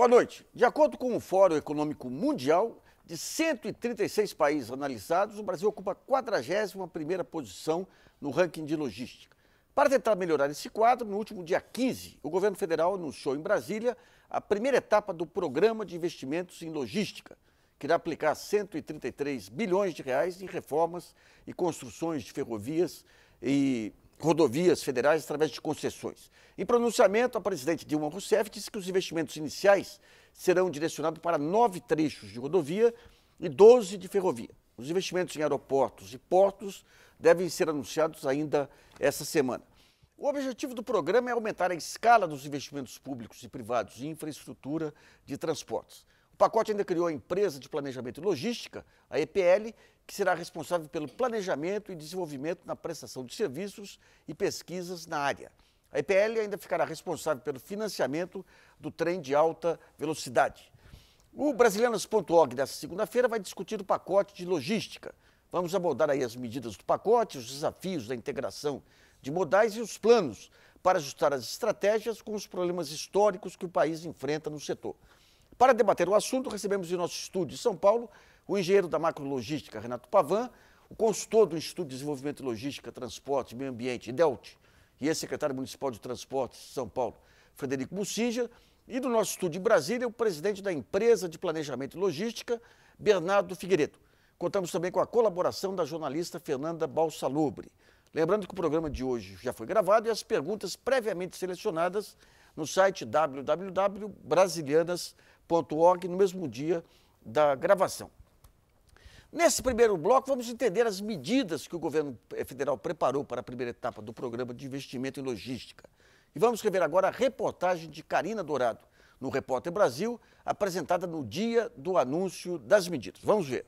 Boa noite. De acordo com o Fórum Econômico Mundial, de 136 países analisados, o Brasil ocupa a 41ª posição no ranking de logística. Para tentar melhorar esse quadro, no último dia 15, o governo federal anunciou em Brasília a primeira etapa do Programa de Investimentos em Logística, que irá aplicar 133 bilhões de reais em reformas e construções de ferrovias e rodovias federais através de concessões. Em pronunciamento, a presidente Dilma Rousseff disse que os investimentos iniciais serão direcionados para 9 trechos de rodovia e 12 de ferrovia. Os investimentos em aeroportos e portos devem ser anunciados ainda essa semana. O objetivo do programa é aumentar a escala dos investimentos públicos e privados em infraestrutura de transportes. O pacote ainda criou a Empresa de Planejamento e Logística, a EPL, que será responsável pelo planejamento e desenvolvimento na prestação de serviços e pesquisas na área. A EPL ainda ficará responsável pelo financiamento do trem de alta velocidade. O Brasilianas.org desta segunda-feira vai discutir o pacote de logística. Vamos abordar aí as medidas do pacote, os desafios da integração de modais e os planos para ajustar as estratégias com os problemas históricos que o país enfrenta no setor. Para debater o assunto, recebemos em nosso estúdio de São Paulo o engenheiro da macrologística, Renato Pavan, o consultor do Instituto de Desenvolvimento e Logística, Transporte e Meio Ambiente, IDELT, e ex-secretário municipal de Transportes de São Paulo, Frederico Bucinja, e do nosso estúdio em Brasília, o presidente da Empresa de Planejamento e Logística, Bernardo Figueiredo. Contamos também com a colaboração da jornalista Fernanda Balsalubre. Lembrando que o programa de hoje já foi gravado e as perguntas previamente selecionadas no site www.brasilianas.org no mesmo dia da gravação. Nesse primeiro bloco, vamos entender as medidas que o governo federal preparou para a primeira etapa do Programa de Investimento em Logística. E vamos rever agora a reportagem de Karina Dourado, no Repórter Brasil, apresentada no dia do anúncio das medidas. Vamos ver.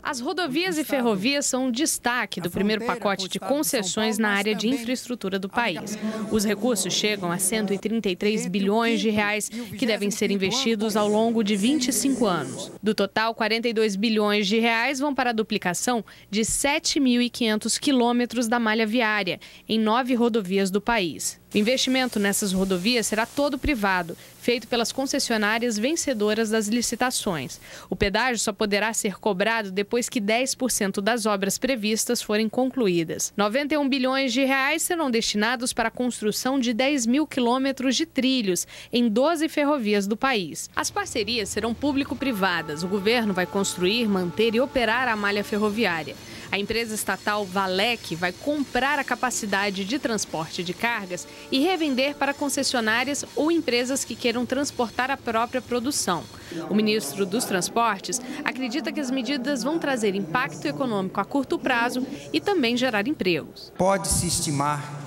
As rodovias e ferrovias são um destaque do primeiro pacote de concessões na área de infraestrutura do país. Os recursos chegam a 133 bilhões de reais que devem ser investidos ao longo de 25 anos. Do total, 42 bilhões de reais vão para a duplicação de 7.500 quilômetros da malha viária em 9 rodovias do país. O investimento nessas rodovias será todo privado, feito pelas concessionárias vencedoras das licitações. O pedágio só poderá ser cobrado depois que 10% das obras previstas forem concluídas. 91 bilhões de reais serão destinados para a construção de 10.000 quilômetros de trilhos em 12 ferrovias do país. As parcerias serão público-privadas. O governo vai construir, manter e operar a malha ferroviária. A empresa estatal Valec vai comprar a capacidade de transporte de cargas e revender para concessionárias ou empresas que queiram transportar a própria produção. O ministro dos Transportes acredita que as medidas vão trazer impacto econômico a curto prazo e também gerar empregos. Pode-se estimar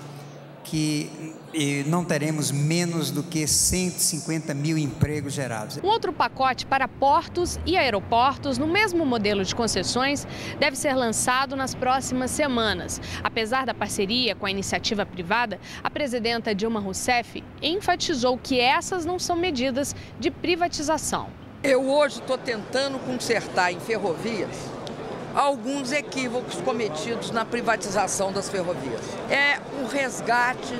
que não teremos menos do que 150 mil empregos gerados. Um outro pacote para portos e aeroportos, no mesmo modelo de concessões, deve ser lançado nas próximas semanas. Apesar da parceria com a iniciativa privada, a presidenta Dilma Rousseff enfatizou que essas não são medidas de privatização. Eu hoje estou tentando consertar em ferrovias alguns equívocos cometidos na privatização das ferrovias. É o resgate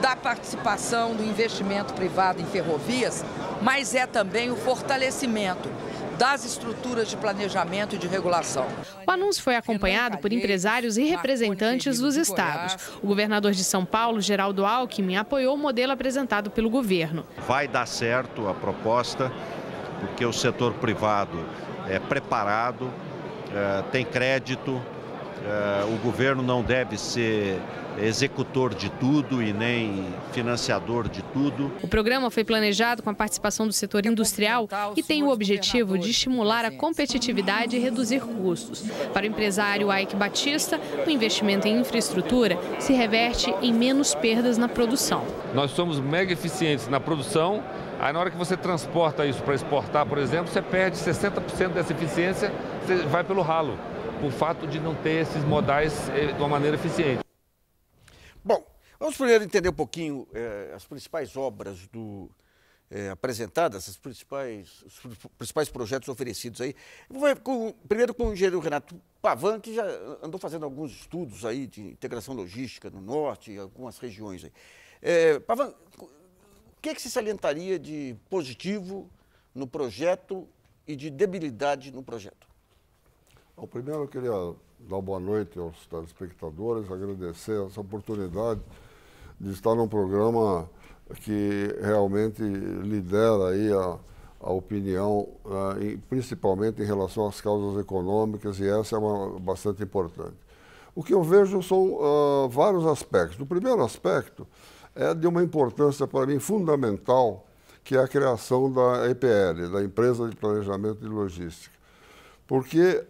da participação do investimento privado em ferrovias, mas é também o fortalecimento das estruturas de planejamento e de regulação. O anúncio foi acompanhado por empresários e representantes dos estados. O governador de São Paulo, Geraldo Alckmin, apoiou o modelo apresentado pelo governo. Vai dar certo a proposta, porque o setor privado é preparado, tem crédito, o governo não deve ser executor de tudo e nem financiador de tudo. O programa foi planejado com a participação do setor industrial e tem o objetivo de estimular a competitividade e reduzir custos. Para o empresário Ike Batista, o investimento em infraestrutura se reverte em menos perdas na produção. Nós somos mega eficientes na produção, aí na hora que você transporta isso para exportar, por exemplo, você perde 60% dessa eficiência, você vai pelo ralo, por fato de não ter esses modais de uma maneira eficiente. Bom, vamos primeiro entender um pouquinho as principais obras apresentadas, os principais projetos oferecidos aí. Primeiro com o engenheiro Renato Pavan, que já andou fazendo alguns estudos aí de integração logística no norte e algumas regiões aí. Pavan, que se salientaria de positivo no projeto e de debilidade no projeto? Bom, primeiro eu queria dar boa noite aos telespectadores, agradecer essa oportunidade de estar num programa que realmente lidera aí a opinião, principalmente em relação às causas econômicas, e essa é bastante importante. O que eu vejo são vários aspectos. O primeiro aspecto é de uma importância para mim fundamental, que é a criação da EPL, da Empresa de Planejamento e Logística. Porque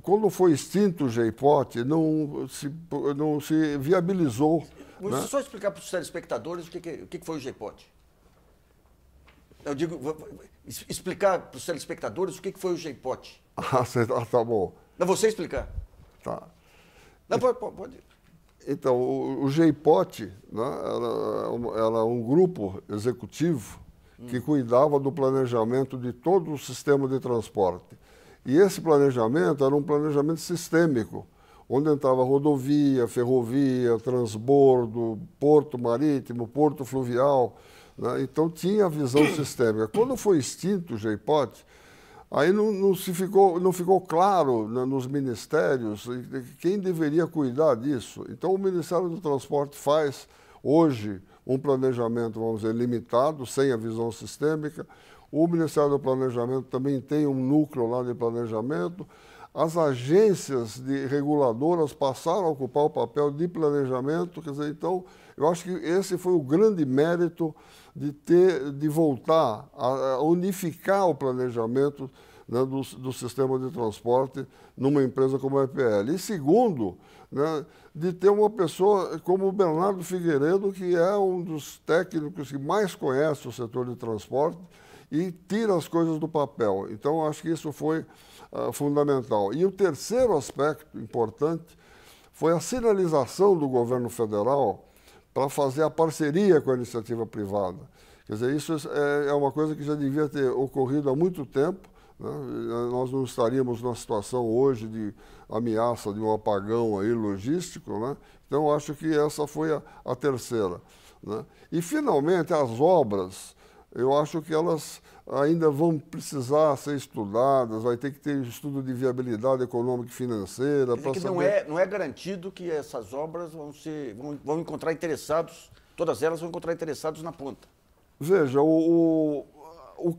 quando foi extinto o GEIPOT, não se viabilizou. Vou só explicar para os telespectadores o que foi o GEIPOT. Eu digo, explicar para os telespectadores o que foi o GEIPOT. Tá bom. Não, você explicar. Tá. Não, pode. Então, o GEIPOT, né, era um grupo executivo que cuidava do planejamento de todo o sistema de transporte. E esse planejamento era um planejamento sistêmico, onde entrava rodovia, ferrovia, transbordo, porto marítimo, porto fluvial, né? Então tinha a visão sistêmica. Quando foi extinto o GEIPOT, aí não ficou claro, né, nos ministérios quem deveria cuidar disso. Então o Ministério do Transporte faz hoje um planejamento, vamos dizer, limitado, sem a visão sistêmica. O Ministério do Planejamento também tem um núcleo lá de planejamento. As agências reguladoras passaram a ocupar o papel de planejamento. Quer dizer, então, eu acho que esse foi o grande mérito de voltar a unificar o planejamento, né, do sistema de transporte numa empresa como a EPL. E segundo, né, de ter uma pessoa como o Bernardo Figueiredo, que é um dos técnicos que mais conhece o setor de transporte e tira as coisas do papel. Então, acho que isso foi fundamental. E o terceiro aspecto importante foi a sinalização do governo federal para fazer a parceria com a iniciativa privada. Quer dizer, isso é uma coisa que já devia ter ocorrido há muito tempo, né? Nós não estaríamos numa situação hoje de ameaça de um apagão aí logístico, né? Então, acho que essa foi a terceira, né? E, finalmente, as obras, eu acho que elas ainda vão precisar ser estudadas, vai ter que ter estudo de viabilidade econômica e financeira. Quer dizer que não é garantido que essas obras vão encontrar interessados, todas elas vão encontrar interessados na ponta. Veja, o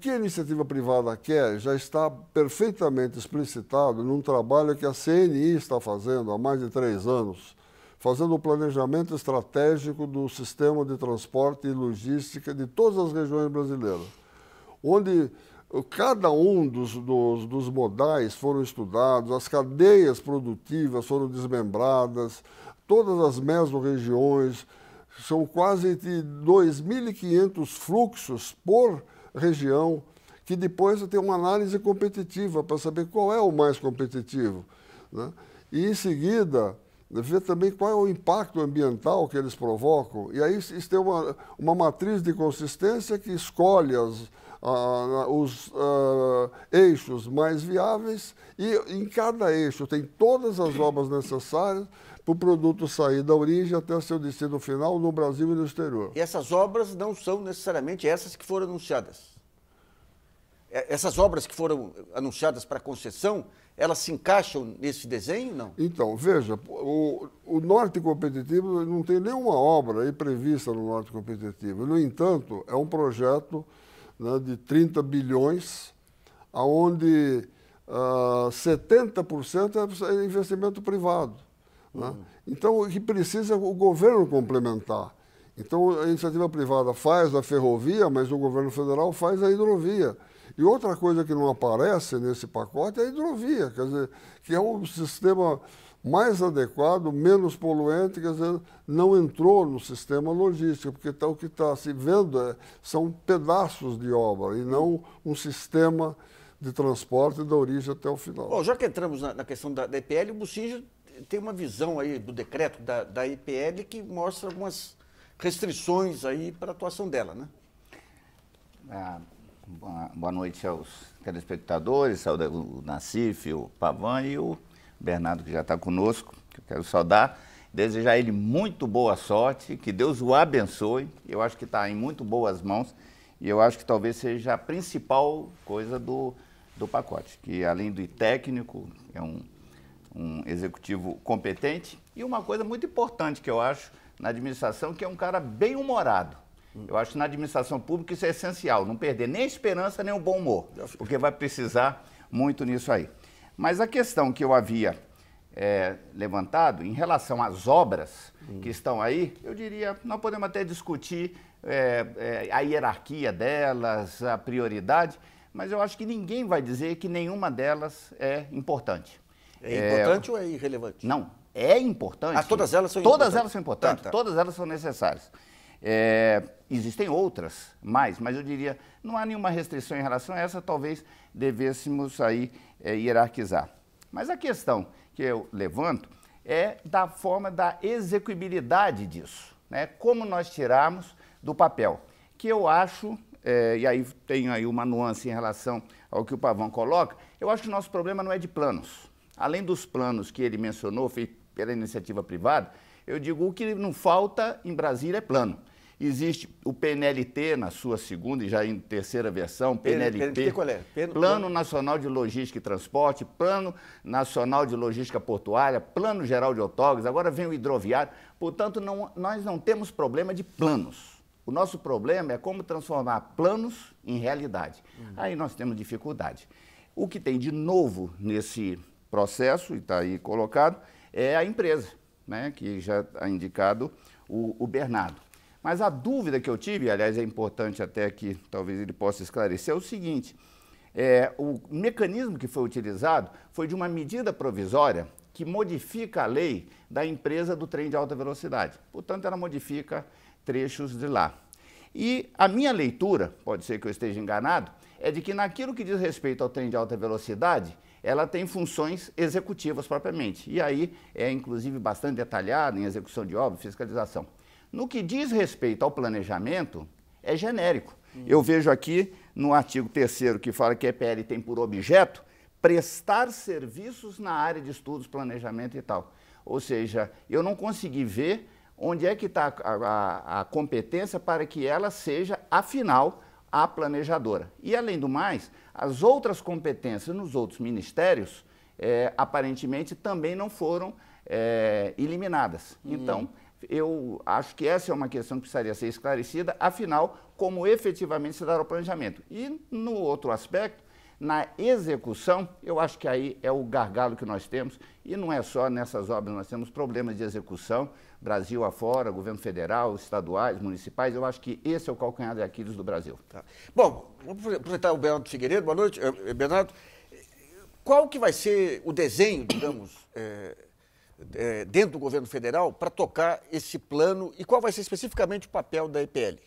que a iniciativa privada quer já está perfeitamente explicitado num trabalho que a CNI está fazendo há mais de 3 anos, fazendo o planejamento estratégico do sistema de transporte e logística de todas as regiões brasileiras, onde cada um dos modais foram estudados, as cadeias produtivas foram desmembradas, todas as mesorregiões, são quase de 2.500 fluxos por região, que depois tem uma análise competitiva para saber qual é o mais competitivo, né? E, em seguida, ver também qual é o impacto ambiental que eles provocam. E aí isso tem uma matriz de consistência que escolhe os eixos mais viáveis, e em cada eixo tem todas as obras necessárias para o produto sair da origem até seu destino final no Brasil e no exterior. E essas obras não são necessariamente essas que foram anunciadas? Essas obras que foram anunciadas para concessão, elas se encaixam nesse desenho, não? Então, veja, o Norte Competitivo não tem nenhuma obra aí prevista no Norte Competitivo. No entanto, é um projeto, né, de 30 bilhões, onde 70% é investimento privado, né? Então, o que precisa é o governo complementar. Então, a iniciativa privada faz a ferrovia, mas o governo federal faz a hidrovia. E outra coisa que não aparece nesse pacote é a hidrovia, quer dizer, que é um sistema mais adequado, menos poluente, quer dizer, não entrou no sistema logístico, porque o que está se vendo são pedaços de obra e não um sistema de transporte da origem até o final. Bom, já que entramos na questão da EPL, o Bucinja tem uma visão aí do decreto da EPL que mostra algumas restrições aí para a atuação dela, né? Boa noite aos telespectadores, saúde o Nassif, o Pavan e o Bernardo, que já está conosco, que eu quero saudar. desejar a ele muito boa sorte, que Deus o abençoe. Eu acho que está em muito boas mãos e eu acho que talvez seja a principal coisa do pacote, que além do técnico, é um executivo competente e uma coisa muito importante que eu acho na administração, que é um cara bem-humorado. Eu acho que na administração pública isso é essencial, não perder nem a esperança nem o bom humor, porque vai precisar muito nisso aí. Mas a questão que eu havia levantado em relação às obras que estão aí, eu diria, nós podemos até discutir a hierarquia delas, a prioridade, mas eu acho que ninguém vai dizer que nenhuma delas é importante. É importante ou é irrelevante? Não, é importante. Ah, todas elas são importantes? Todas elas são importantes, tá. Todas elas são necessárias. Existem outras mais, mas eu diria, não há nenhuma restrição em relação a essa, talvez devêssemos aí hierarquizar. Mas a questão que eu levanto é da forma da execuibilidade disso, né? Como nós tirarmos do papel, que eu acho, e aí tem aí uma nuance em relação ao que o Pavão coloca, eu acho que o nosso problema não é de planos. Além dos planos que ele mencionou, feitos pela iniciativa privada, eu digo o que não falta em Brasília é plano. Existe o PNLT na sua segunda e já em terceira versão, PNLT, qual é? Plano Nacional de Logística e Transporte, Plano Nacional de Logística Portuária, Plano Geral de Autógrafos, agora vem o hidroviário. Portanto, nós não temos problema de planos. O nosso problema é como transformar planos em realidade. Aí nós temos dificuldade. O que tem de novo nesse processo, e está aí colocado, é a empresa, né, que já está indicado o Bernardo. Mas a dúvida que eu tive, aliás, é importante até que talvez ele possa esclarecer, é o seguinte, o mecanismo que foi utilizado foi de uma medida provisória que modifica a lei da empresa do trem de alta velocidade. Portanto, ela modifica trechos de lá. E a minha leitura, pode ser que eu esteja enganado, é de que naquilo que diz respeito ao trem de alta velocidade, ela tem funções executivas propriamente. E aí é, inclusive, bastante detalhado em execução de obra, fiscalização. No que diz respeito ao planejamento, é genérico. Eu vejo aqui no artigo 3º que fala que a EPL tem por objeto prestar serviços na área de estudos, planejamento e tal. Ou seja, eu não consegui ver onde é que está a competência para que ela seja, afinal, a planejadora. E, além do mais, as outras competências nos outros ministérios, aparentemente, também não foram eliminadas. Então, eu acho que essa é uma questão que precisaria ser esclarecida, afinal, como efetivamente se dará o planejamento. E, no outro aspecto, na execução, eu acho que aí é o gargalo que nós temos, e não é só nessas obras, nós temos problemas de execução, Brasil afora, governo federal, estaduais, municipais, eu acho que esse é o calcanhar de Aquiles do Brasil. Tá. Bom, vamos apresentar o Bernardo Figueiredo. Boa noite, Bernardo. Qual que vai ser o desenho, digamos, dentro do governo federal para tocar esse plano e qual vai ser especificamente o papel da EPL?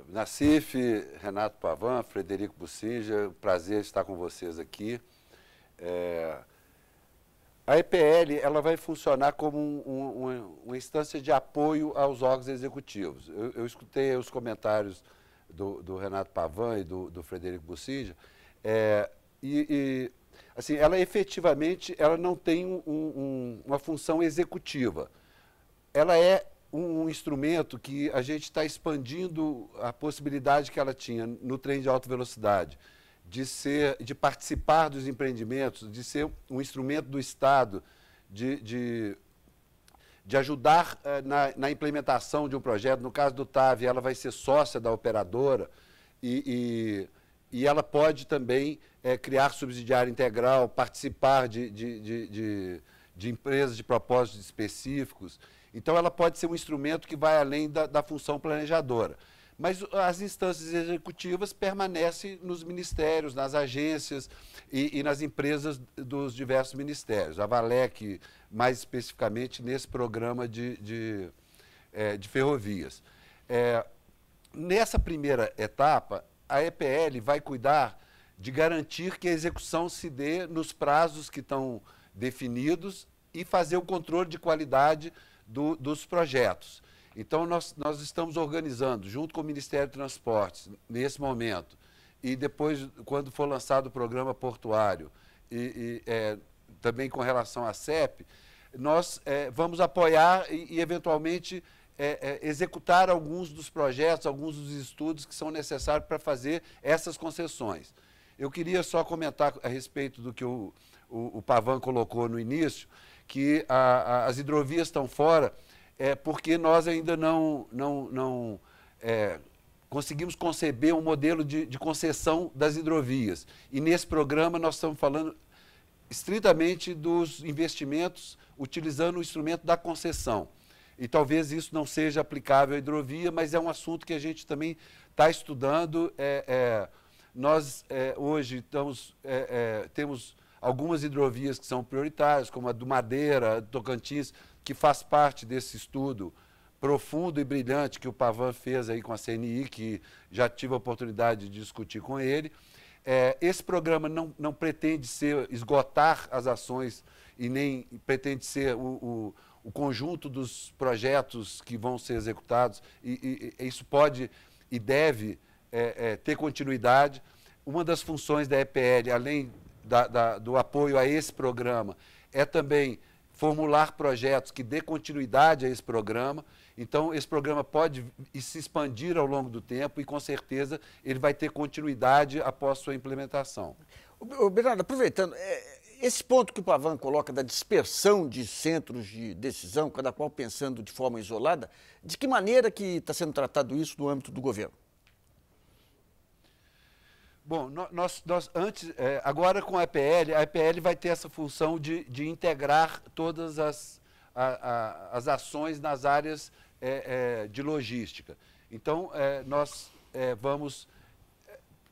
Nassif, Renato Pavão, Frederico Bussinja, prazer estar com vocês aqui. A EPL ela vai funcionar como uma instância de apoio aos órgãos executivos. Eu escutei os comentários do Renato Pavão e do Frederico Bussinja, assim, ela efetivamente ela não tem uma função executiva. Ela é um instrumento que a gente está expandindo a possibilidade que ela tinha no trem de alta velocidade, de participar dos empreendimentos, de ser um instrumento do Estado, de ajudar na implementação de um projeto. No caso do TAV, ela vai ser sócia da operadora e ela pode também criar subsidiária integral, participar de empresas de propósitos específicos. Então, ela pode ser um instrumento que vai além da função planejadora. Mas as instâncias executivas permanecem nos ministérios, nas agências e nas empresas dos diversos ministérios. A Valec, mais especificamente, nesse programa de ferrovias. Nessa primeira etapa, a EPL vai cuidar de garantir que a execução se dê nos prazos que estão definidos e fazer o controle de qualidade dos projetos. Então, nós estamos organizando, junto com o Ministério de Transportes, nesse momento, e depois, quando for lançado o programa portuário, também com relação à CEP, nós vamos apoiar e eventualmente, executar alguns dos projetos, alguns dos estudos que são necessários para fazer essas concessões. Eu queria só comentar a respeito do que o Pavan colocou no início, que as hidrovias estão fora porque nós ainda não conseguimos conceber um modelo de concessão das hidrovias. E nesse programa nós estamos falando estritamente dos investimentos utilizando o instrumento da concessão. E talvez isso não seja aplicável à hidrovia, mas é um assunto que a gente também está estudando. Nós hoje temos algumas hidrovias que são prioritárias, como a do Madeira, do Tocantins, que faz parte desse estudo profundo e brilhante que o Pavan fez aí com a CNI, que já tive a oportunidade de discutir com ele. Esse programa não pretende esgotar as ações e nem pretende ser o conjunto dos projetos que vão ser executados, e isso pode e deve ter continuidade. Uma das funções da EPL, além do apoio a esse programa, é também formular projetos que dê continuidade a esse programa. Então, esse programa pode se expandir ao longo do tempo e, com certeza, ele vai ter continuidade após sua implementação. Bernardo, aproveitando, esse ponto que o Pavan coloca da dispersão de centros de decisão, cada qual pensando de forma isolada, de que maneira que está sendo tratado isso no âmbito do governo? Bom, nós antes, agora com a EPL vai ter essa função de integrar todas as ações nas áreas de logística. Então, nós vamos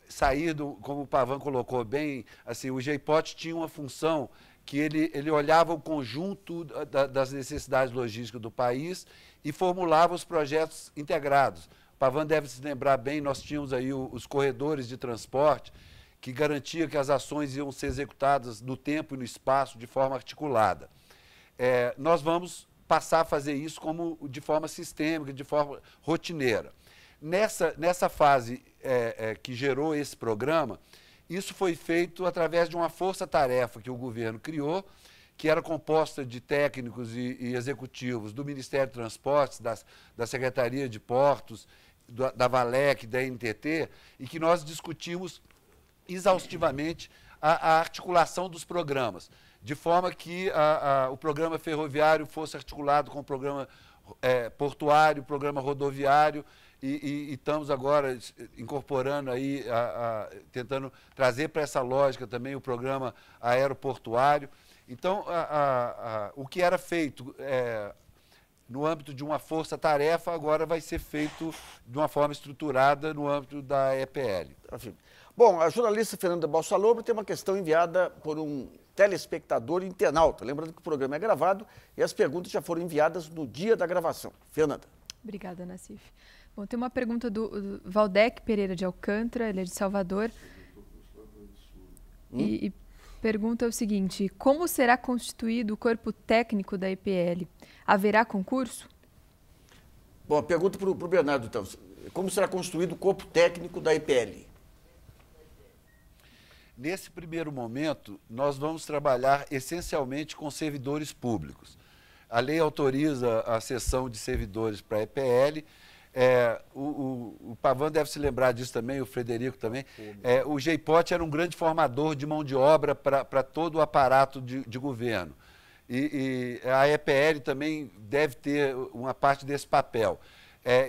sair como o Pavan colocou bem, assim, o GEIPOT tinha uma função que ele olhava o conjunto das necessidades logísticas do país e formulava os projetos integrados. O Pavan deve se lembrar bem, nós tínhamos aí os corredores de transporte, que garantia que as ações iam ser executadas no tempo e no espaço de forma articulada. Nós vamos passar a fazer isso de forma sistêmica, de forma rotineira. Nessa fase que gerou esse programa, isso foi feito através de uma força-tarefa que o governo criou, que era composta de técnicos e executivos do Ministério de Transportes, da Secretaria de Portos, da Valec, da NTT, e que nós discutimos exaustivamente a articulação dos programas, de forma que o programa ferroviário fosse articulado com o programa portuário, o programa rodoviário, e estamos agora incorporando aí, tentando trazer para essa lógica também o programa aeroportuário. Então, o que era feito no âmbito de uma força-tarefa, agora vai ser feito de uma forma estruturada no âmbito da EPL. Bom, a jornalista Fernanda Balsalobo tem uma questão enviada por um telespectador internauta. Lembrando que o programa é gravado e as perguntas já foram enviadas no dia da gravação. Fernanda. Obrigada, Nassif. Bom, tem uma pergunta do Valdec Pereira de Alcântara, ele é de Salvador, e pergunta o seguinte: como será constituído o corpo técnico da EPL? Haverá concurso? Bom, a pergunta para o Bernardo, então. Como será constituído o corpo técnico da EPL? Nesse primeiro momento, nós vamos trabalhar essencialmente com servidores públicos. A lei autoriza a cessão de servidores para a EPL. O Pavan deve se lembrar disso também, o Frederico também. O GEIPOT era um grande formador de mão de obra para todo o aparato de governo. E a EPL também deve ter uma parte desse papel.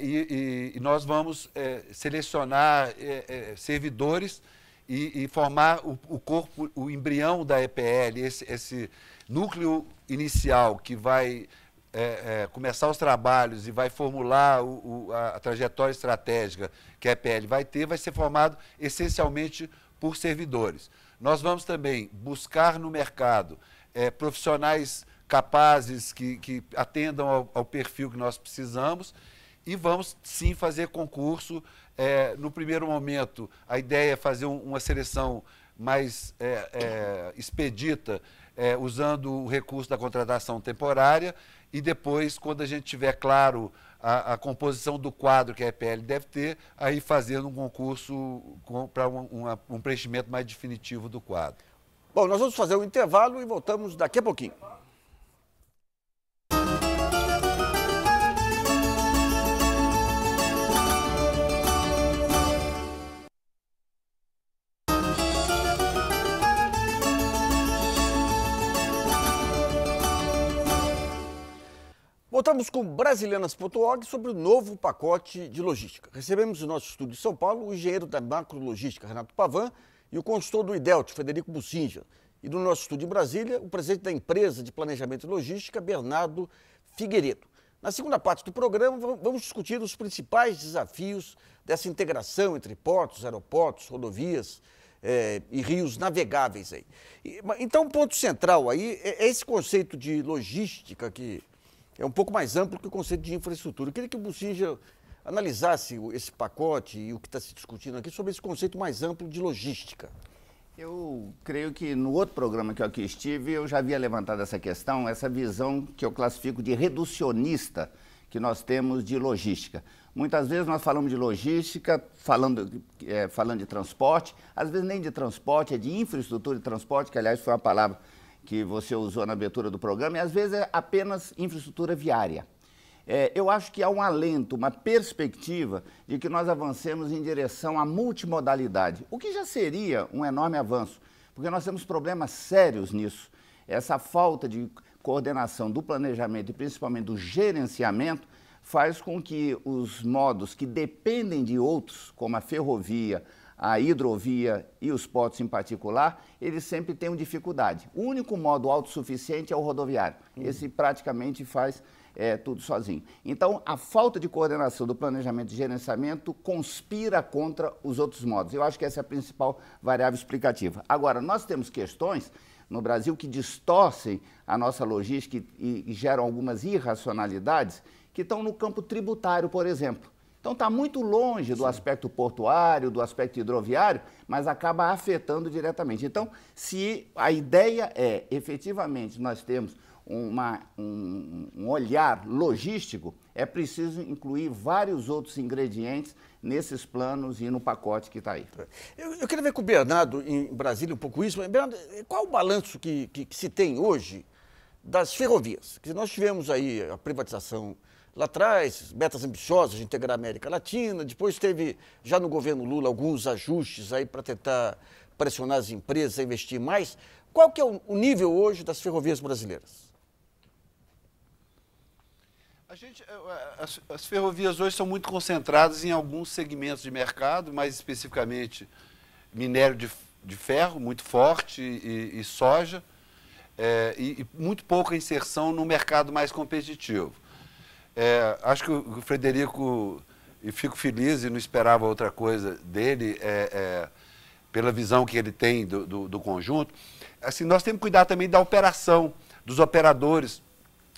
E nós vamos selecionar servidores e formar o corpo, o embrião da EPL, esse núcleo inicial que vai começar os trabalhos e vai formular a trajetória estratégica que a EPL vai ter, vai ser formado essencialmente por servidores. Nós vamos também buscar no mercado profissionais capazes que atendam ao perfil que nós precisamos e vamos sim fazer concurso. No primeiro momento, a ideia é fazer uma seleção mais expedita, usando o recurso da contratação temporária, e depois, quando a gente tiver claro a composição do quadro que a EPL deve ter, aí fazendo um concurso para um preenchimento mais definitivo do quadro. Bom, nós vamos fazer um intervalo e voltamos daqui a pouquinho. Voltamos com Brasilianas.org sobre o novo pacote de logística. Recebemos no nosso estúdio de São Paulo o engenheiro da macrologística, Renato Pavan, e o consultor do IDELT, Frederico Bussinja. E no nosso estúdio em Brasília, o presidente da empresa de planejamento e logística, Bernardo Figueiredo. Na segunda parte do programa, vamos discutir os principais desafios dessa integração entre portos, aeroportos, rodovias e rios navegáveis aí. Então, o ponto central aí é esse conceito de logística que é um pouco mais amplo que o conceito de infraestrutura. Eu queria que o Bussinja analisasse esse pacote e o que está se discutindo aqui sobre esse conceito mais amplo de logística. Eu creio que no outro programa que eu aqui estive, eu já havia levantado essa questão, essa visão que eu classifico de reducionista que nós temos de logística. Muitas vezes nós falamos de logística, falando de transporte, às vezes nem de transporte, é de infraestrutura de transporte, que aliás foi uma palavra que você usou na abertura do programa, e às vezes é apenas infraestrutura viária. Eu acho que há um alento, uma perspectiva de que nós avancemos em direção à multimodalidade, o que já seria um enorme avanço, porque nós temos problemas sérios nisso. Essa falta de coordenação do planejamento e principalmente do gerenciamento faz com que os modos que dependem de outros, como a ferrovia, a hidrovia e os portos em particular, eles sempre têm dificuldade. O único modo autossuficiente é o rodoviário. Esse praticamente faz tudo sozinho. Então, a falta de coordenação do planejamento e gerenciamento conspira contra os outros modos. Eu acho que essa é a principal variável explicativa. Agora, nós temos questões no Brasil que distorcem a nossa logística e geram algumas irracionalidades que estão no campo tributário, por exemplo. Então, está muito longe do aspecto portuário, do aspecto hidroviário, mas acaba afetando diretamente. Então, se a ideia é, efetivamente, nós temos um olhar logístico, é preciso incluir vários outros ingredientes nesses planos e no pacote que está aí. Eu queria ver com o Bernardo, em Brasília, um pouco isso. Mas, Bernardo, qual o balanço que se tem hoje das ferrovias? Que nós tivemos aí a privatização lá atrás, metas ambiciosas de integrar a América Latina, depois teve, já no governo Lula, alguns ajustes aí para tentar pressionar as empresas a investir mais. Qual que é o nível hoje das ferrovias brasileiras? As ferrovias hoje são muito concentradas em alguns segmentos de mercado, mais especificamente minério de ferro, muito forte, e soja, e muito pouca inserção no mercado mais competitivo. Acho que o Frederico, e fico feliz e não esperava outra coisa dele, pela visão que ele tem do conjunto. Assim, nós temos que cuidar também da operação, dos operadores.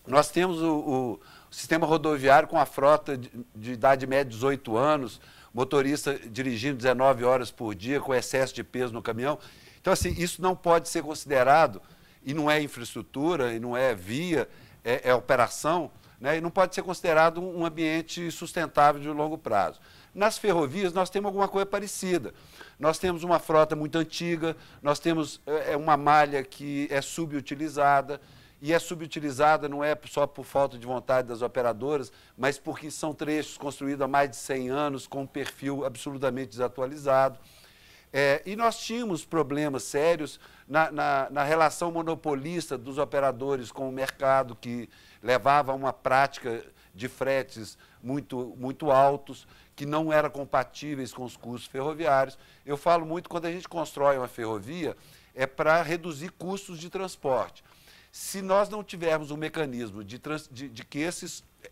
Nós temos o sistema rodoviário com a frota de idade média de 18 anos, motorista dirigindo 19 horas por dia, com excesso de peso no caminhão. Então, assim, isso não pode ser considerado, e não é infraestrutura, e não é via, é operação, né? E não pode ser considerado um ambiente sustentável de longo prazo. Nas ferrovias, nós temos alguma coisa parecida. Nós temos uma frota muito antiga, nós temos uma malha que é subutilizada, e é subutilizada não é só por falta de vontade das operadoras, mas porque são trechos construídos há mais de 100 anos, com um perfil absolutamente desatualizado. E nós tínhamos problemas sérios na relação monopolista dos operadores com o mercado, que levava a uma prática de fretes muito altos, que não eram compatíveis com os custos ferroviários. Eu falo muito, quando a gente constrói uma ferrovia, é para reduzir custos de transporte. Se nós não tivermos um mecanismo de que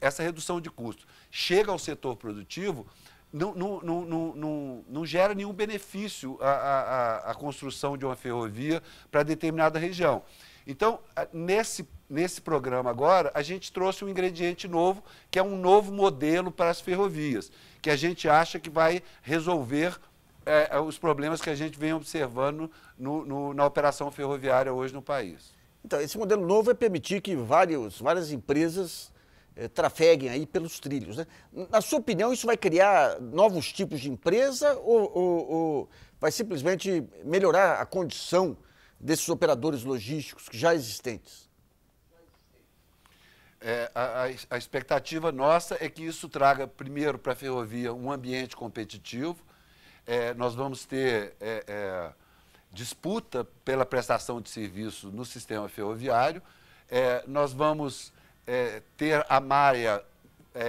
essa redução de custos chega ao setor produtivo, não gera nenhum benefício a construção de uma ferrovia para determinada região. Então, nesse programa agora, a gente trouxe um ingrediente novo, que é um novo modelo para as ferrovias, que a gente acha que vai resolver os problemas que a gente vem observando na operação ferroviária hoje no país. Então, esse modelo novo é permitir que várias empresas trafeguem aí pelos trilhos, né? Na sua opinião, isso vai criar novos tipos de empresa ou vai simplesmente melhorar a condição desses operadores logísticos já existentes? A expectativa nossa é que isso traga, primeiro, para a ferrovia um ambiente competitivo. Nós vamos ter disputa pela prestação de serviço no sistema ferroviário. Nós vamos ter a malha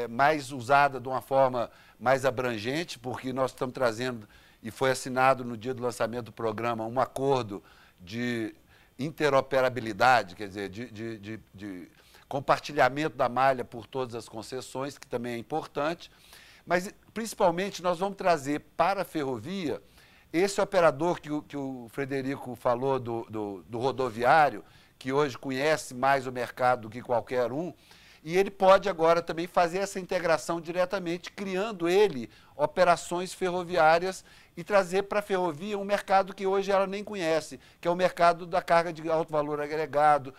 mais usada de uma forma mais abrangente, porque nós estamos trazendo, e foi assinado no dia do lançamento do programa, um acordo de interoperabilidade, quer dizer, de compartilhamento da malha por todas as concessões, que também é importante, mas principalmente nós vamos trazer para a ferrovia esse operador que o Frederico falou do rodoviário, que hoje conhece mais o mercado do que qualquer um, e ele pode agora também fazer essa integração diretamente, criando ele operações ferroviárias e trazer para a ferrovia um mercado que hoje ela nem conhece, que é o mercado da carga de alto valor agregado,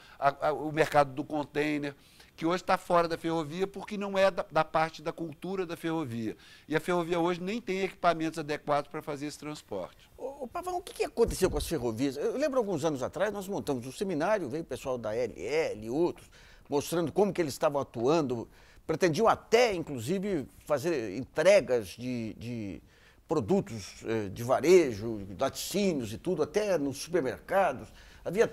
o mercado do container, que hoje está fora da ferrovia porque não é da parte da cultura da ferrovia. E a ferrovia hoje nem tem equipamentos adequados para fazer esse transporte. Ô Pavão, o que aconteceu com as ferrovias? Eu lembro alguns anos atrás, nós montamos um seminário, veio o pessoal da LL e outros, mostrando como que eles estavam atuando, pretendiam até, inclusive, fazer entregas de produtos de varejo, laticínios e tudo, até nos supermercados. Havia,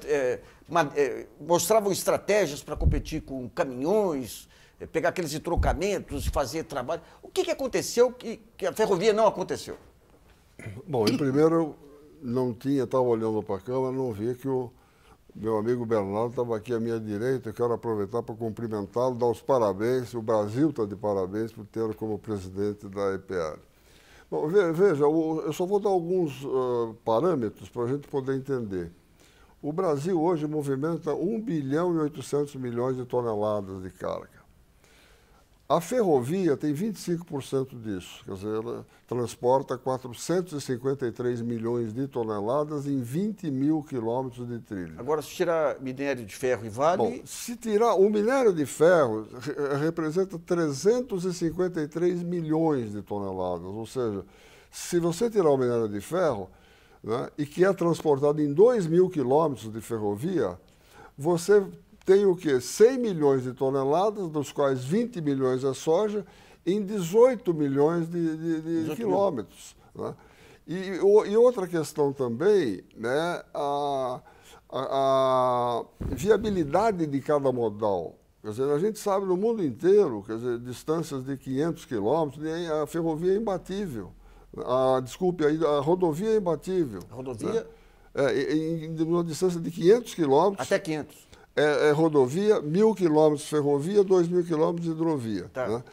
mostravam estratégias para competir com caminhões, pegar aqueles trocamentos, fazer trabalho. O que aconteceu que a ferrovia não aconteceu? Bom, em primeiro, eu estava olhando para a câmera, não vi que o meu amigo Bernardo estava aqui à minha direita. Eu quero aproveitar para cumprimentá-lo, dar os parabéns. O Brasil está de parabéns por tê-lo como presidente da EPL. Bom, veja, eu só vou dar alguns parâmetros para a gente poder entender. O Brasil hoje movimenta 1 bilhão e 800 milhões de toneladas de carga. A ferrovia tem 25% disso, quer dizer, ela transporta 453 milhões de toneladas em 20 mil quilômetros de trilha. Agora, se tirar minério de ferro e vale... Bom, se tirar o minério de ferro, representa 353 milhões de toneladas, ou seja, se você tirar o minério de ferro, né, e que é transportado em 2 mil quilômetros de ferrovia, você tem o quê? 100 milhões de toneladas, dos quais 20 milhões é soja, em 18 milhões de quilômetros. Né? E outra questão também, né, a viabilidade de cada modal. Quer dizer, a gente sabe no mundo inteiro, quer dizer, distâncias de 500 quilômetros, a ferrovia é imbatível. Desculpe, a rodovia é imbatível. A rodovia? Né? Em uma distância de 500 quilômetros. Até 500. Rodovia, 1.000 quilômetros ferrovia, 2.000 quilômetros de hidrovia. Tá. Né?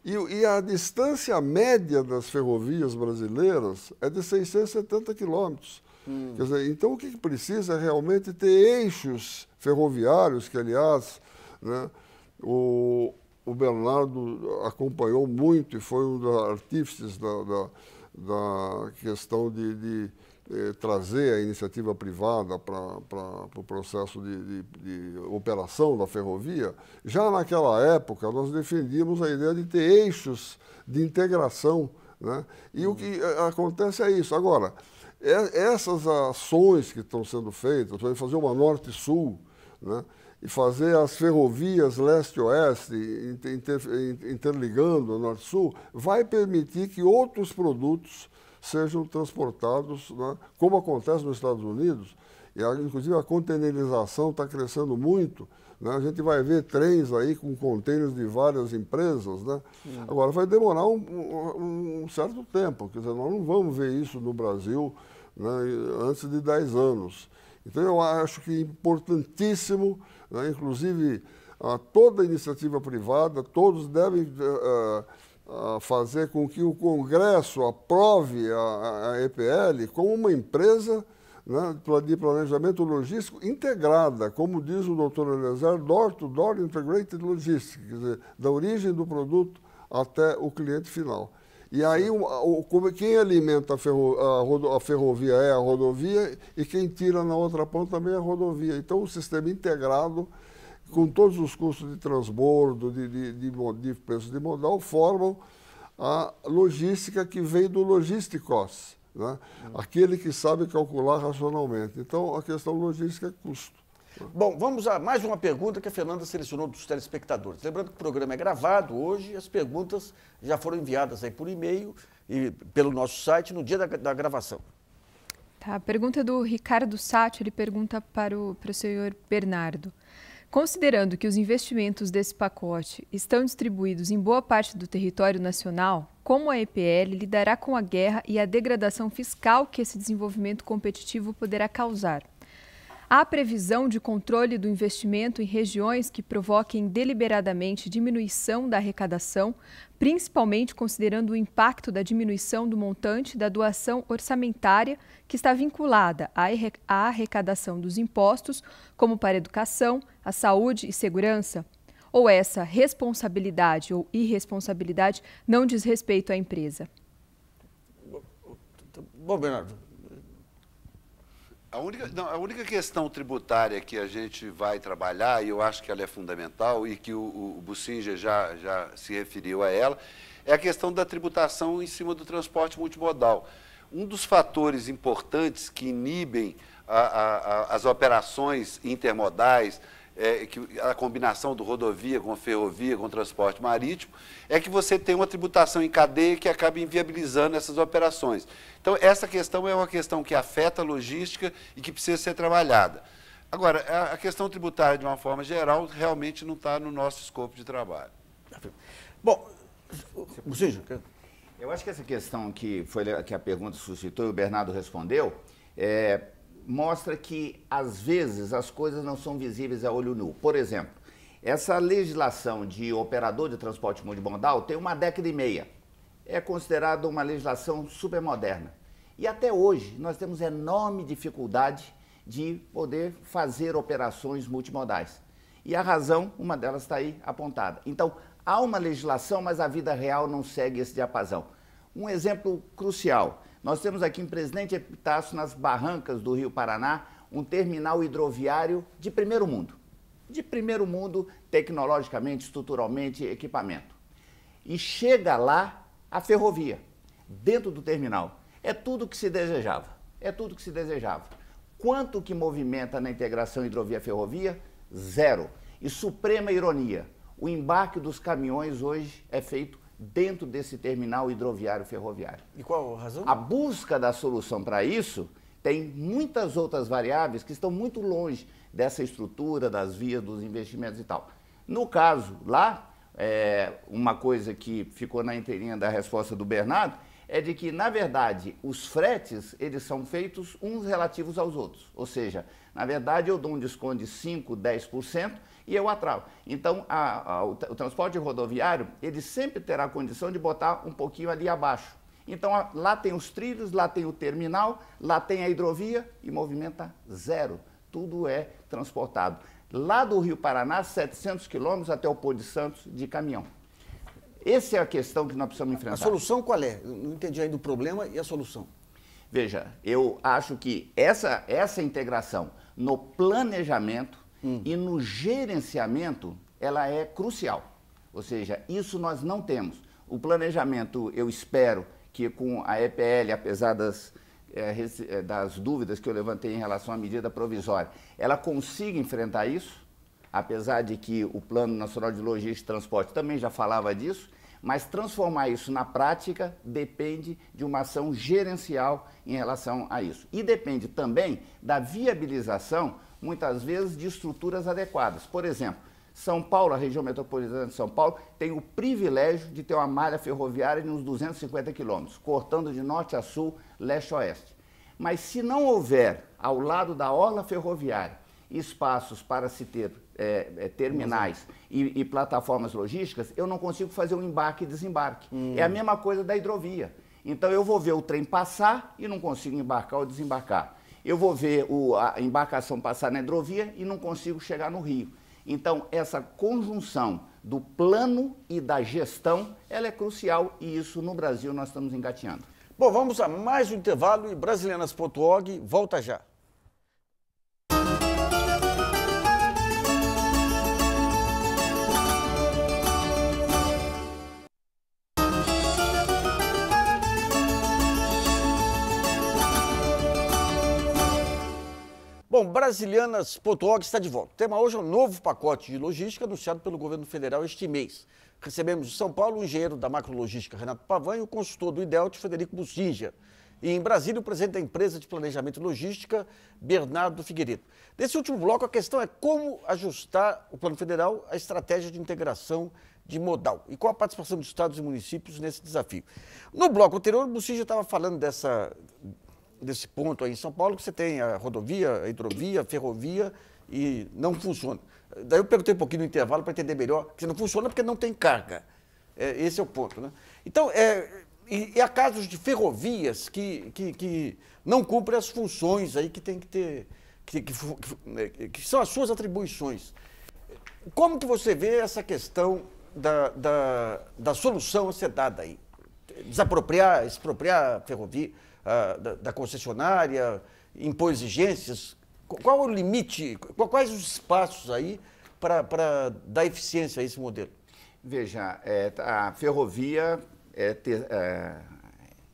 E a distância média das ferrovias brasileiras é de 670 quilômetros. Quer dizer, então o que precisa é realmente ter eixos ferroviários, que aliás, né, o Bernardo acompanhou muito e foi um dos artífices da questão de trazer a iniciativa privada para o processo de operação da ferrovia. Já naquela época, nós defendíamos a ideia de ter eixos de integração. Né? E o que acontece é isso. Agora, essas ações que estão sendo feitas, para fazer uma norte-sul, né? E fazer as ferrovias leste-oeste, interligando o norte-sul, vai permitir que outros produtos sejam transportados, né, como acontece nos Estados Unidos, e inclusive a containerização está crescendo muito, né, a gente vai ver trens aí com contêineres de várias empresas, né? Agora vai demorar um certo tempo, quer dizer, nós não vamos ver isso no Brasil, né, antes de 10 anos. Então eu acho que é importantíssimo, né, inclusive toda iniciativa privada, todos devem fazer com que o Congresso aprove a EPL como uma empresa, né, de planejamento logístico integrada, como diz o Dr. Eliezer, door-to-door integrated logistics, quer dizer, da origem do produto até o cliente final. E aí quem alimenta a ferrovia é a rodovia e quem tira na outra ponta também é a rodovia. Então o sistema integrado, com todos os custos de transbordo, de preço de modal, formam a logística que veio do Logisticos, né? Aquele que sabe calcular racionalmente. Então, a questão logística é custo. Bom, vamos a mais uma pergunta que a Fernanda selecionou dos telespectadores. Lembrando que o programa é gravado hoje, as perguntas já foram enviadas aí por e-mail e pelo nosso site no dia da gravação. Tá, a pergunta é do Ricardo Sátio, ele pergunta para o senhor Bernardo. Considerando que os investimentos desse pacote estão distribuídos em boa parte do território nacional, como a EPL lidará com a guerra e a degradação fiscal que esse desenvolvimento competitivo poderá causar? Há previsão de controle do investimento em regiões que provoquem deliberadamente diminuição da arrecadação, principalmente considerando o impacto da diminuição do montante da doação orçamentária que está vinculada à arrecadação dos impostos, como para a educação, a saúde e segurança? Ou essa responsabilidade ou irresponsabilidade não diz respeito à empresa? Bom, Bernardo. A única questão tributária que a gente vai trabalhar, e eu acho que ela é fundamental, e que o Bussinger já se referiu a ela, é a questão da tributação em cima do transporte multimodal. Um dos fatores importantes que inibem as operações intermodais, a combinação do rodovia com ferrovia, com transporte marítimo, é que você tem uma tributação em cadeia que acaba inviabilizando essas operações. Então, essa questão é uma questão que afeta a logística e que precisa ser trabalhada. Agora, a questão tributária, de uma forma geral, realmente não está no nosso escopo de trabalho. Bom, eu acho que essa questão que a pergunta suscitou e o Bernardo respondeu, mostra que, às vezes, as coisas não são visíveis a olho nu. Por exemplo, essa legislação de operador de transporte multimodal tem uma década e meia. É considerada uma legislação supermoderna. E até hoje nós temos enorme dificuldade de poder fazer operações multimodais. E a razão, uma delas está aí apontada. Então, há uma legislação, mas a vida real não segue esse diapasão. Um exemplo crucial. Nós temos aqui em Presidente Epitácio, nas barrancas do Rio Paraná, um terminal hidroviário de primeiro mundo. De primeiro mundo, tecnologicamente, estruturalmente, equipamento. E chega lá a ferrovia, dentro do terminal. É tudo que se desejava. É tudo que se desejava. Quanto que movimenta na integração hidrovia-ferrovia? Zero. E suprema ironia, o embarque dos caminhões hoje é feito dentro desse terminal hidroviário ferroviário. E qual a razão? A busca da solução para isso tem muitas outras variáveis que estão muito longe dessa estrutura, das vias, dos investimentos e tal. No caso, lá, uma coisa que ficou na inteirinha da resposta do Bernardo é de que, na verdade, os fretes, eles são feitos uns relativos aos outros. Ou seja, na verdade, eu dou um desconto de 5%, 10%, e eu atraso. Então, o transporte rodoviário, ele sempre terá a condição de botar um pouquinho ali abaixo. Então, lá tem os trilhos, lá tem o terminal, lá tem a hidrovia e movimenta zero. Tudo é transportado. Lá do Rio Paraná, 700 quilômetros até o Porto de Santos de caminhão. Essa é a questão que nós precisamos enfrentar. A solução qual é? Eu não entendi ainda o problema e a solução. Veja, eu acho que essa integração no planejamento e no gerenciamento, ela é crucial. Ou seja, isso nós não temos. O planejamento, eu espero que com a EPL, apesar das dúvidas que eu levantei em relação à medida provisória, ela consiga enfrentar isso, apesar de que o Plano Nacional de Logística e Transporte também já falava disso, mas transformar isso na prática depende de uma ação gerencial em relação a isso. E depende também da viabilização, muitas vezes, de estruturas adequadas. Por exemplo, São Paulo, a região metropolitana de São Paulo, tem o privilégio de ter uma malha ferroviária de uns 250 quilômetros, cortando de norte a sul, leste a oeste. Mas se não houver, ao lado da orla ferroviária, espaços para se ter terminais e plataformas logísticas, eu não consigo fazer um embarque e desembarque. É a mesma coisa da hidrovia. Então, eu vou ver o trem passar e não consigo embarcar ou desembarcar. Eu vou ver a embarcação passar na hidrovia e não consigo chegar no rio. Então, essa conjunção do plano e da gestão, ela é crucial e isso no Brasil nós estamos engateando. Bom, vamos a mais um intervalo e Brasilianas.org volta já. Bom, Brasilianas.org está de volta. O tema hoje é um novo pacote de logística anunciado pelo governo federal este mês. Recebemos de São Paulo o engenheiro da macrologística Renato Pavan e o consultor do IDELT, Frederico Bussinja. E em Brasília, o presidente da empresa de planejamento e logística, Bernardo Figueiredo. Nesse último bloco, a questão é como ajustar o plano federal à estratégia de integração de modal e qual a participação dos estados e municípios nesse desafio. No bloco anterior, o Bussinja estava falando desse ponto aí em São Paulo, que você tem a rodovia, a hidrovia, a ferrovia e não funciona. Daí eu perguntei um pouquinho no intervalo para entender melhor, que não funciona porque não tem carga. Esse é o ponto, né? Então, e há casos de ferrovias que não cumprem as funções aí que tem que ter, que são as suas atribuições. Como que você vê essa questão da solução a ser dada aí? Desapropriar, expropriar a ferrovia da concessionária, impor exigências? Qual é o limite, quais os espaços aí para dar eficiência a esse modelo? Veja, a ferrovia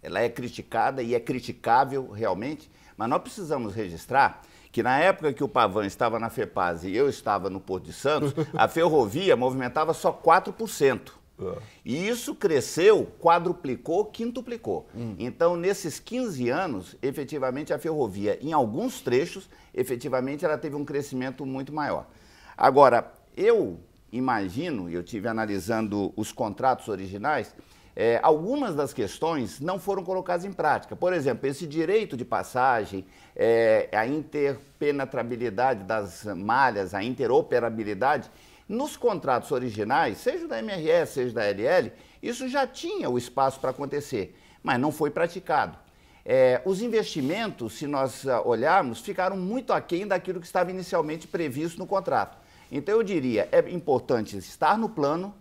ela é criticada e é criticável realmente, mas nós precisamos registrar que na época que o Pavan estava na FEPAS e eu estava no Porto de Santos, a ferrovia movimentava só 4%. E isso cresceu, quadruplicou, quintuplicou. Então, nesses 15 anos, efetivamente, a ferrovia, em alguns trechos, efetivamente, ela teve um crescimento muito maior. Agora, eu imagino, e eu estive analisando os contratos originais, algumas das questões não foram colocadas em prática. Por exemplo, esse direito de passagem, a interpenetrabilidade das malhas, a interoperabilidade, nos contratos originais, seja da MRS, seja da LL, isso já tinha o espaço para acontecer, mas não foi praticado. Os investimentos, se nós olharmos, ficaram muito aquém daquilo que estava inicialmente previsto no contrato. Então, eu diria, é importante estar no plano,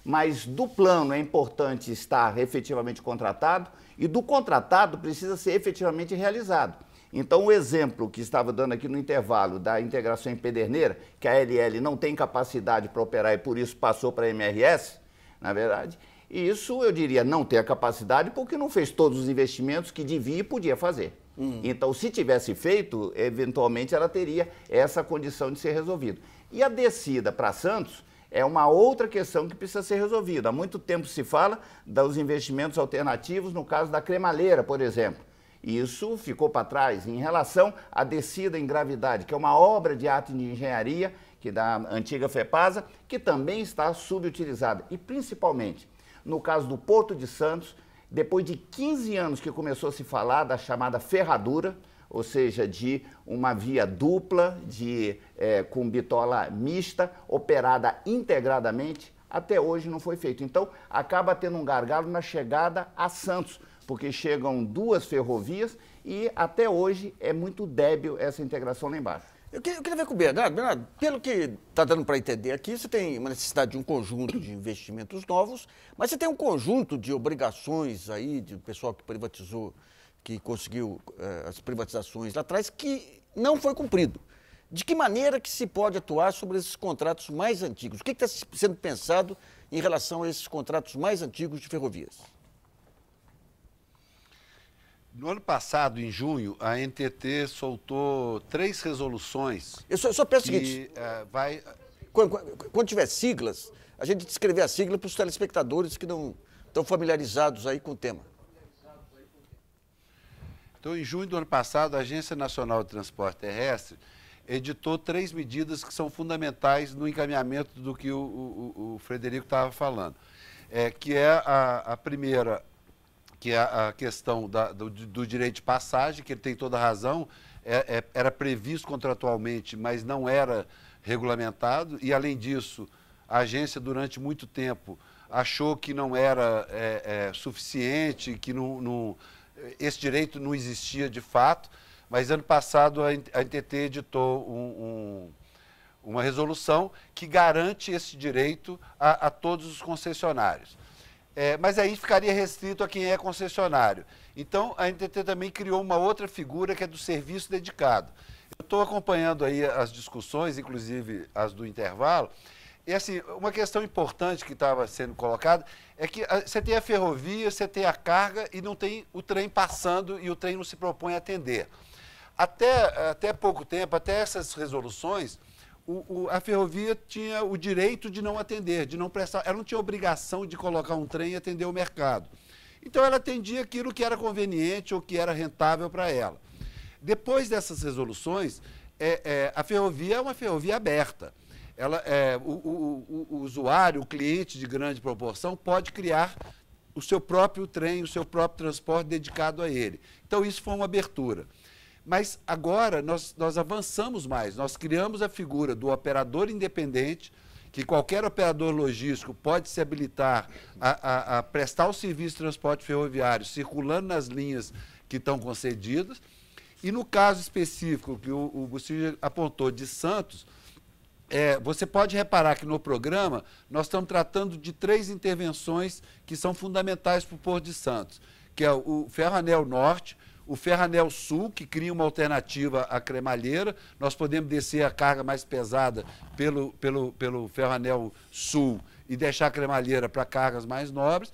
mas do plano é importante estar efetivamente contratado e do contratado precisa ser efetivamente realizado. Então, o exemplo que estava dando aqui no intervalo da integração em Pederneira, que a LL não tem capacidade para operar e por isso passou para a MRS, na verdade, e isso eu diria não tem a capacidade porque não fez todos os investimentos que devia e podia fazer. Então, se tivesse feito, eventualmente ela teria essa condição de ser resolvida. E a descida para Santos é uma outra questão que precisa ser resolvida. Há muito tempo se fala dos investimentos alternativos, no caso da Cremalheira, por exemplo. E isso ficou para trás em relação à descida em gravidade, que é uma obra de arte de engenharia que da antiga FEPASA, que também está subutilizada. E principalmente, no caso do Porto de Santos, depois de 15 anos que começou a se falar da chamada ferradura, ou seja, de uma via dupla, com bitola mista, operada integradamente, até hoje não foi feito. Então, acaba tendo um gargalo na chegada a Santos, porque chegam duas ferrovias e até hoje é muito débil essa integração lá embaixo. Eu queria ver com o Bernardo. Bernardo, pelo que está dando para entender aqui, você tem uma necessidade de um conjunto de investimentos novos, mas você tem um conjunto de obrigações aí, de pessoal que privatizou, que conseguiu as privatizações lá atrás, que não foi cumprido. De que maneira que se pode atuar sobre esses contratos mais antigos? O que está sendo pensado em relação a esses contratos mais antigos de ferrovias? No ano passado, em junho, a NTT soltou 3 resoluções. Eu só peço o seguinte, quando tiver siglas, a gente descrever a sigla para os telespectadores que não estão familiarizados aí com o tema. Então, em junho do ano passado, a Agência Nacional de Transporte Terrestre editou 3 medidas que são fundamentais no encaminhamento do que o Frederico estava falando. Que é a primeira, que é a questão do direito de passagem, que ele tem toda a razão, era previsto contratualmente, mas não era regulamentado, e além disso, a agência durante muito tempo achou que não era suficiente, que esse direito não existia de fato, mas ano passado a NTT editou uma resolução que garante esse direito a todos os concessionários. Mas aí ficaria restrito a quem é concessionário. Então, a NTT também criou uma outra figura que é do serviço dedicado. Eu estou acompanhando aí as discussões, inclusive as do intervalo, e assim, uma questão importante que estava sendo colocada é que você tem a ferrovia, você tem a carga e não tem o trem passando e o trem não se propõe a atender. Até pouco tempo, até essas resoluções, a ferrovia tinha o direito de não atender, de não prestar. Ela não tinha obrigação de colocar um trem e atender o mercado. Então, ela atendia aquilo que era conveniente ou que era rentável para ela. Depois dessas resoluções, a ferrovia é uma ferrovia aberta. O usuário, o cliente de grande proporção, pode criar o seu próprio trem, o seu próprio transporte dedicado a ele. Então, isso foi uma abertura. Mas agora nós avançamos mais, nós criamos a figura do operador independente, que qualquer operador logístico pode se habilitar a prestar o serviço de transporte ferroviário circulando nas linhas que estão concedidas. E no caso específico que o Bucir apontou de Santos, você pode reparar que no programa nós estamos tratando de 3 intervenções que são fundamentais para o Porto de Santos, que é o Ferroanel Norte, o Ferroanel Sul, que cria uma alternativa à cremalheira. Nós podemos descer a carga mais pesada pelo Ferroanel Sul e deixar a cremalheira para cargas mais nobres.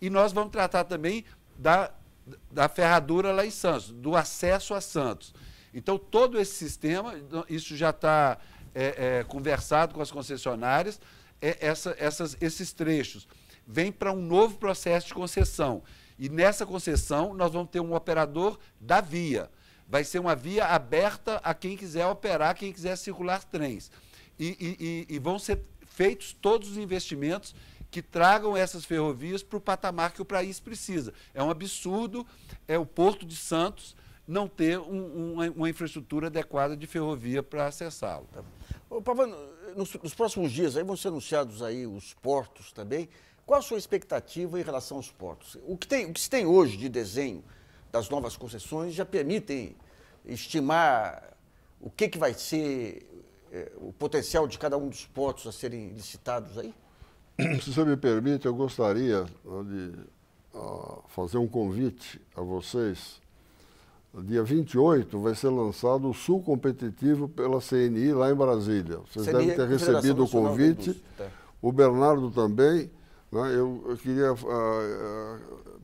E nós vamos tratar também da ferradura lá em Santos, do acesso a Santos. Então, todo esse sistema, isso já está conversado com as concessionárias, esses trechos vêm para um novo processo de concessão. E nessa concessão, nós vamos ter um operador da via. Vai ser uma via aberta a quem quiser operar, quem quiser circular trens. E vão ser feitos todos os investimentos que tragam essas ferrovias para o patamar que o país precisa. É um absurdo o Porto de Santos não ter uma infraestrutura adequada de ferrovia para acessá-lo. Ô, Pavano, nos próximos dias aí vão ser anunciados aí os portos também. Qual a sua expectativa em relação aos portos? O que se tem hoje de desenho das novas concessões já permitem estimar o que vai ser o potencial de cada um dos portos a serem licitados aí? Se você me permite, eu gostaria de fazer um convite a vocês. Dia 28 vai ser lançado o Sul Competitivo pela CNI lá em Brasília. Vocês devem ter recebido o convite, o Bernardo também. Eu queria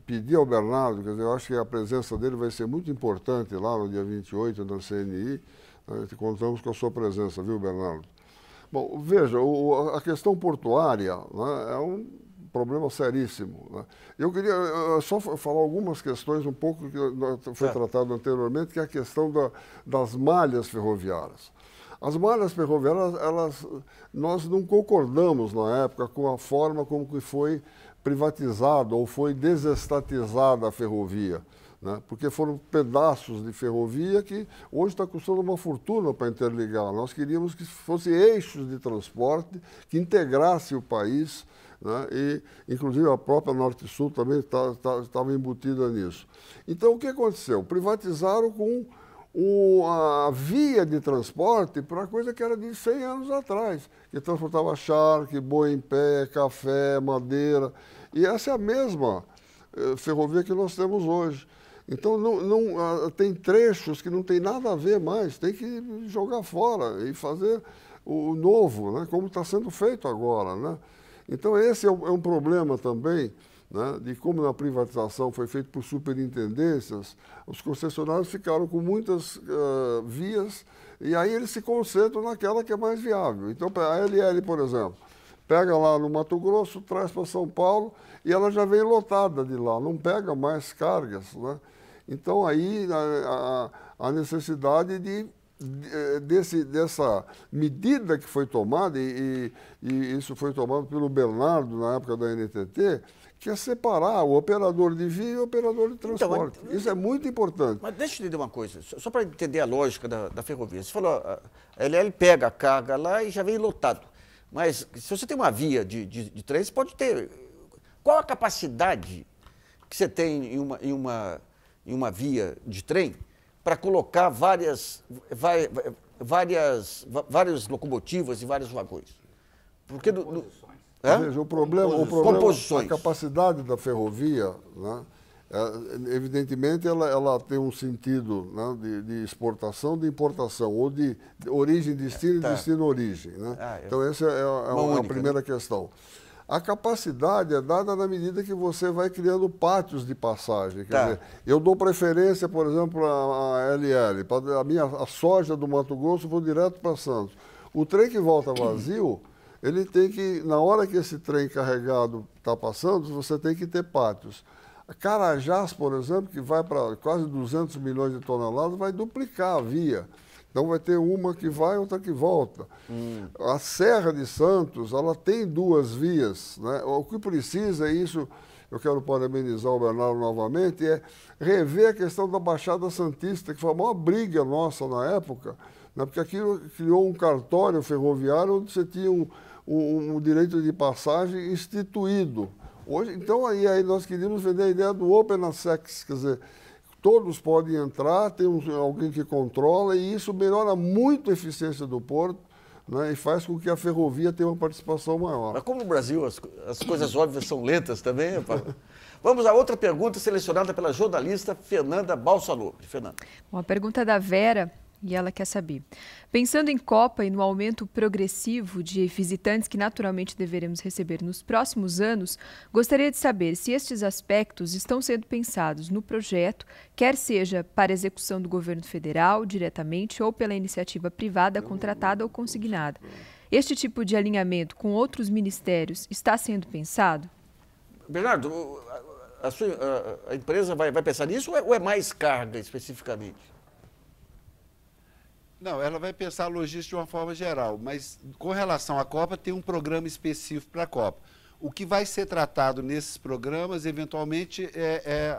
pedir ao Bernardo, quer dizer, eu acho que a presença dele vai ser muito importante lá no dia 28 na CNI. Contamos com a sua presença, viu, Bernardo? Bom, veja, a questão portuária é um problema seríssimo. Eu queria só falar algumas questões um pouco que foi tratado anteriormente, que é a questão das malhas ferroviárias. As malhas ferroviárias, nós não concordamos na época com a forma como que foi privatizada ou foi desestatizada a ferrovia, né? Porque foram pedaços de ferrovia que hoje está custando uma fortuna para interligar. Nós queríamos que fossem eixos de transporte que integrasse o país, né? E, inclusive, a própria Norte-Sul também estava embutida nisso. Então, o que aconteceu? Privatizaram com a via de transporte para coisa que era de 100 anos atrás, que transportava charque, boi em pé, café, madeira. E essa é a mesma ferrovia que nós temos hoje. Então, tem trechos que não tem nada a ver mais, tem que jogar fora e fazer o novo, né, como está sendo feito agora, né? Então, esse é um problema também, né, de como na privatização foi feito por superintendências, os concessionários ficaram com muitas vias e aí eles se concentram naquela que é mais viável. Então, a LL, por exemplo, pega lá no Mato Grosso, traz para São Paulo e ela já vem lotada de lá, não pega mais cargas, né? Então, aí a necessidade dessa medida que foi tomada, e isso foi tomado pelo Bernardo na época da NTT, que é separar o operador de via e o operador de transporte. Então, isso é muito importante. Mas deixa eu entender uma coisa, só para entender a lógica da ferrovia. Você falou, a LL pega a carga lá e já vem lotado. Mas se você tem uma via de trem, você pode ter... Qual a capacidade que você tem em uma via de trem para colocar várias locomotivas e vários vagões? Porque Veja, o problema a capacidade da ferrovia, né, evidentemente ela tem um sentido, né, de exportação, de importação, ou de origem-destino e destino-origem. Né? Então, essa é a primeira questão. A capacidade é dada na medida que você vai criando pátios de passagem. Quer dizer, eu dou preferência, por exemplo, à LL. A soja do Mato Grosso, eu vou direto para Santos. O trem que volta vazio, ele tem que, na hora que esse trem carregado está passando, você tem que ter pátios. A Carajás, por exemplo, que vai para quase 200 milhões de toneladas, vai duplicar a via. Então vai ter uma que vai, outra que volta. A Serra de Santos, ela tem 2 vias, né? O que precisa, isso eu quero parabenizar o Bernardo novamente, é rever a questão da Baixada Santista, que foi a maior briga nossa na época, né? Porque aquilo criou um cartório ferroviário onde você tinha um direito de passagem instituído. Hoje, então aí nós queríamos vender a ideia do Open Access, quer dizer, todos podem entrar, tem alguém que controla, e isso melhora muito a eficiência do porto, né, e faz com que a ferrovia tenha uma participação maior. Mas como no Brasil as coisas óbvias são lentas também, Paulo? Vamos a outra pergunta selecionada pela jornalista Fernanda Balsalobre. Fernanda. Uma pergunta da Vera, e ela quer saber. Pensando em Copa e no aumento progressivo de visitantes que naturalmente deveremos receber nos próximos anos, gostaria de saber se estes aspectos estão sendo pensados no projeto, quer seja para execução do governo federal, diretamente, ou pela iniciativa privada contratada ou consignada. Este tipo de alinhamento com outros ministérios está sendo pensado? Bernardo, a empresa vai pensar nisso ou é mais carga especificamente? Não, ela vai pensar a logística de uma forma geral, mas com relação à Copa, tem um programa específico para a Copa. O que vai ser tratado nesses programas, eventualmente, é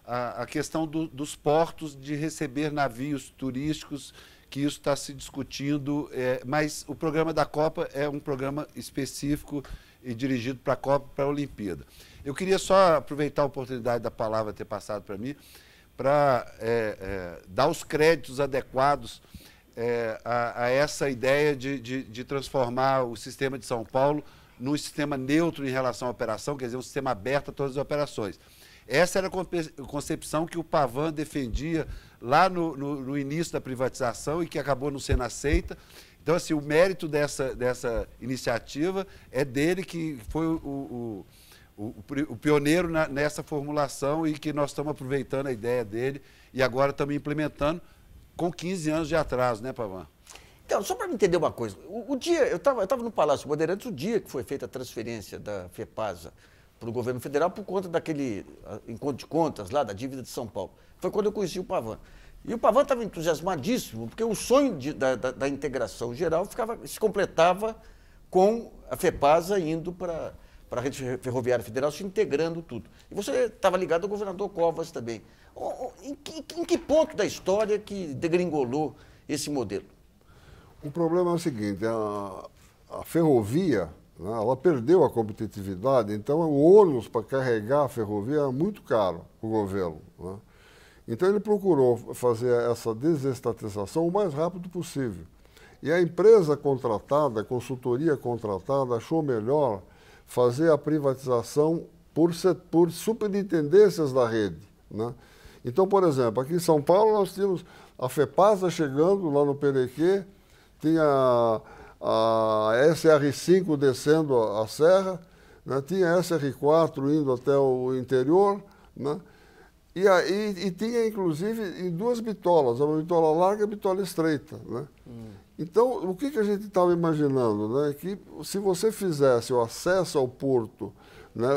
a questão dos portos de receber navios turísticos, que isso está se discutindo, mas o programa da Copa é um programa específico e dirigido para a Copa e para a Olimpíada. Eu queria só aproveitar a oportunidade da palavra ter passado para mim, para dar os créditos adequados a essa ideia de transformar o sistema de São Paulo num sistema neutro em relação à operação, quer dizer, um sistema aberto a todas as operações. Essa era a concepção que o Pavan defendia lá no início da privatização e que acabou não sendo aceita. Então, assim, o mérito dessa iniciativa é dele, que foi o pioneiro nessa formulação, e que nós estamos aproveitando a ideia dele e agora estamos implementando com 15 anos de atraso, né, Pavan? Então, só para me entender uma coisa, eu estava no Palácio Bandeirantes o dia que foi feita a transferência da FEPASA para o governo federal por conta daquele encontro de contas lá da dívida de São Paulo. Foi quando eu conheci o Pavan. E o Pavan estava entusiasmadíssimo, porque o sonho da integração geral se completava com a FEPASA indo para a Rede Ferroviária Federal, se integrando tudo. E você estava ligado ao governador Covas também. Em que ponto da história que degringolou esse modelo? O problema é o seguinte, a ferrovia, né, ela perdeu a competitividade, então o ônus para carregar a ferrovia era muito caro para o governo, né? Então ele procurou fazer essa desestatização o mais rápido possível. E a empresa contratada, a consultoria contratada, achou melhor fazer a privatização por superintendências da rede, né? Então, por exemplo, aqui em São Paulo nós tínhamos a FEPASA chegando lá no Perequê, tinha a SR5 descendo a serra, né? Tinha a SR4 indo até o interior, né? E tinha, inclusive, em 2 bitolas, uma bitola larga e uma bitola estreita, né? Então, o que a gente estava imaginando, né? Que se você fizesse o acesso ao porto, né,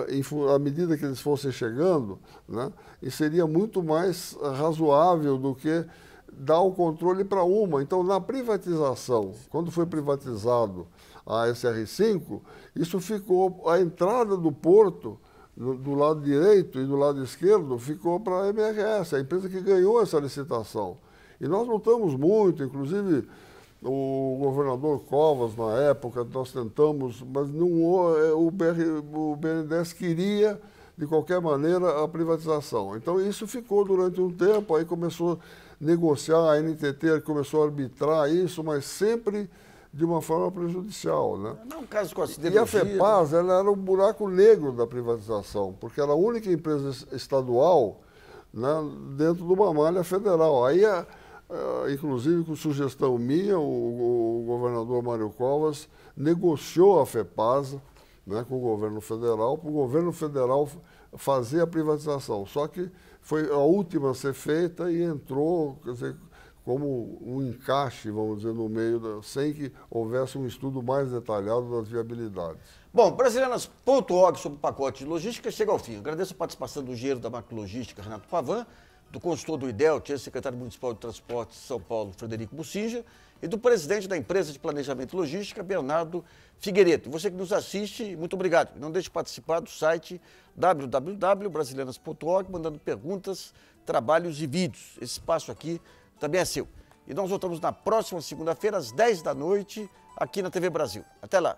à medida que eles fossem chegando, né, e seria muito mais razoável do que dar o controle para uma. Então, na privatização, quando foi privatizado a SR5, isso ficou, a entrada do porto, do lado direito e do lado esquerdo, ficou para a MRS, a empresa que ganhou essa licitação. E nós lutamos muito, inclusive o governador Covas, na época, nós tentamos, mas não, o BNDES queria, de qualquer maneira, a privatização. Então, isso ficou durante um tempo, aí começou a negociar, a NTT começou a arbitrar isso, mas sempre de uma forma prejudicial, né? Não é um caso com a siderurgia. E a FEPAS, ela era um buraco negro da privatização, porque era a única empresa estadual, né, dentro de uma malha federal. Aí, inclusive com sugestão minha, o governador Mário Covas negociou a FEPASA, né, com o governo federal, para o governo federal fazer a privatização. Só que foi a última a ser feita e entrou, quer dizer, como um encaixe, vamos dizer, no meio, sem que houvesse um estudo mais detalhado das viabilidades. Bom, Brasilianas.org sobre o pacote de logística chega ao fim. Agradeço a participação do engenheiro da macrologística, Renato Pavan, do consultor do IDEL, secretário municipal de Transportes de São Paulo, Frederico Bussinja, e do presidente da empresa de planejamento e logística, Bernardo Figueiredo. E você que nos assiste, muito obrigado. Não deixe de participar do site www.brasilianas.org, mandando perguntas, trabalhos e vídeos. Esse espaço aqui também é seu. E nós voltamos na próxima segunda-feira, às 10 da noite, aqui na TV Brasil. Até lá.